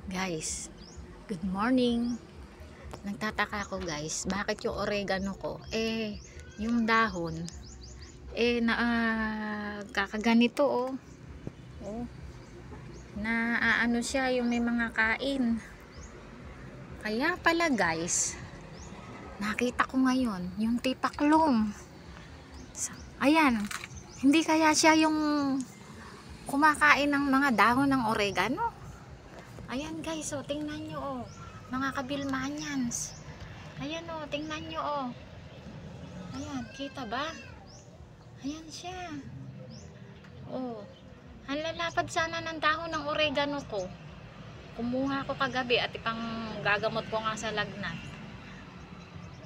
Guys, good morning. Nagtataka ako guys, bakit yung oregano ko, yung dahon, kakaganito oh, na ano siya, yung may mga kain. Kaya pala guys, nakita ko ngayon, yung tipaklong. Ayan, hindi kaya siya yung kumakain ng mga dahon ng oregano? Ayan guys, tingnan nyo mga kabilmanyans. Ayan tingnan nyo ayan, kita ba? Ayan siya. Ang lalapad sana ng dahon ng oregano ko. Kumuha ko kagabi at ipang gagamot ko nga sa lagnat.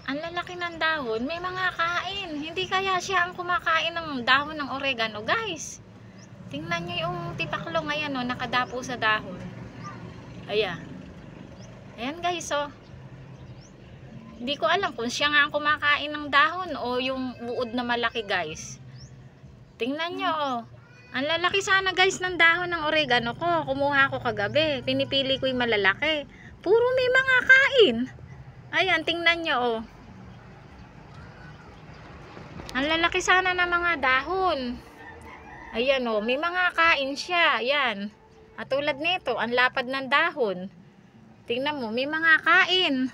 Ang lalaki ng dahon, may mga kain. Hindi kaya siya ang kumakain ng dahon ng oregano, guys. Tingnan nyo yung tipaklong ayan nakadapo sa dahon. Ayan. Ayan guys Hindi ko alam kung siya nga ang kumakain ng dahon o yung uod na malaki guys. Tingnan nyo Ang lalaki sana guys ng dahon ng oregano ko. Kumuha ko kagabi. Pinipili ko yung malalaki. Puro may mga kain. Ayan, tingnan nyo Ang lalaki sana ng mga dahon. Ayan may mga kain siya. Ayan. At tulad nito, ang lapad ng dahon. Tingnan mo, may mga kain.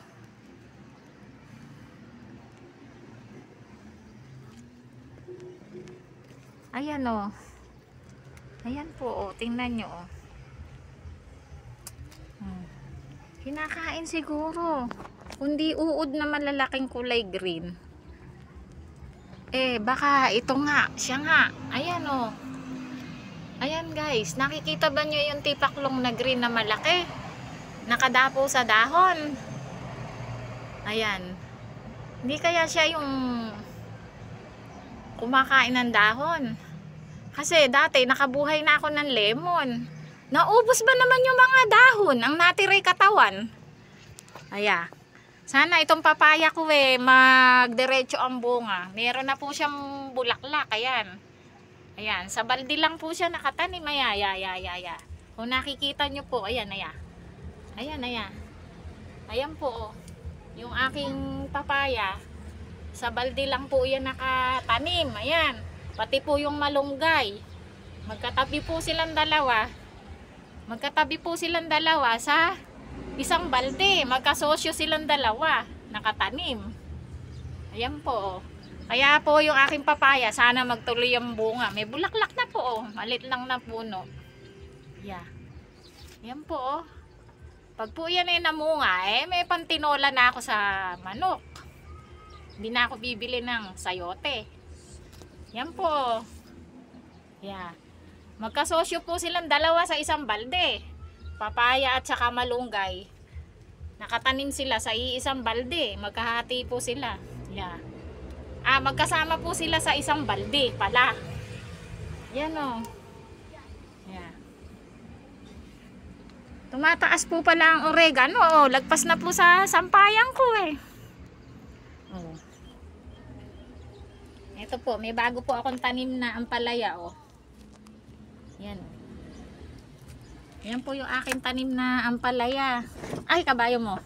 Ayan Ayan po tingnan nyo Kinakain siguro. Kundi uod na malalaking kulay green. Baka ito nga, siya nga. Ayan Ayan guys, nakikita ba nyo yung tipaklong na green na malaki? Nakadapo sa dahon. Ayan. Hindi kaya siya yung kumakain ng dahon. Kasi dati nakabuhay na ako ng lemon. Naubos ba naman yung mga dahon? Ang natiray katawan. Ayan. Sana itong papaya ko magdiretso ang bunga. Meron na po siyang bulaklak. Ayan. Ayan, sa balde lang po siya nakatanim. Ayan. Kung nakikita nyo po, ayan. Ayan po yung aking papaya. Sa balde lang po yan nakatanim. Ayan, pati po yung malunggay. Magkatabi po silang dalawa sa isang balde. Magkasosyo silang dalawa nakatanim. Ayan po Kaya po yung aking papaya, sana magtuloy ang bunga. May bulaklak na po malit lang na puno. Yeah. Yan po Pag po yan ay namunga, may pantinola na ako sa manok. Hindi na ako bibili ng sayote. Yan po. Yeah. Magkasosyo po silang dalawa sa isang balde. Papaya at saka malunggay. Nakatanim sila sa iisang balde. Magkahati po sila. Yeah. Magkasama po sila sa isang balde pala. Yan Yeah. Tumataas po pala ang oregano. Lagpas na po sa sampayan ko Ito po, may bago po akong tanim na ampalaya Yan. Yan po yung aking tanim na ampalaya. Ay, kabayo mo.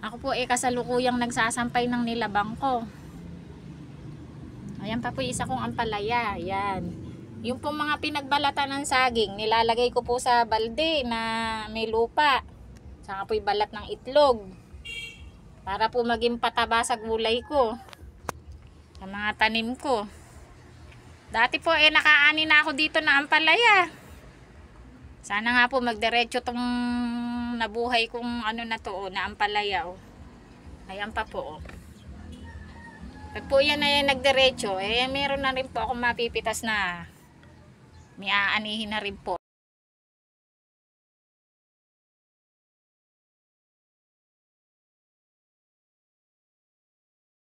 Ako po kasalukuyang nagsasampay ng nilabang ko. Ayan pa po isa kong ampalaya. Ayan. Yung po mga pinagbalatan ng saging, nilalagay ko po sa balde na may lupa. Saka po balat ng itlog. Para po maging pataba sa gulay ko. Sa mga tanim ko. Dati po nakaani na ako dito na ampalaya. Sana nga po magdiretso tong nabuhay kong na to na ampalaya Ayan pa po Pag po yan ay nagdiretso, meron na rin po akong mapipitas na may aanihin na rin po.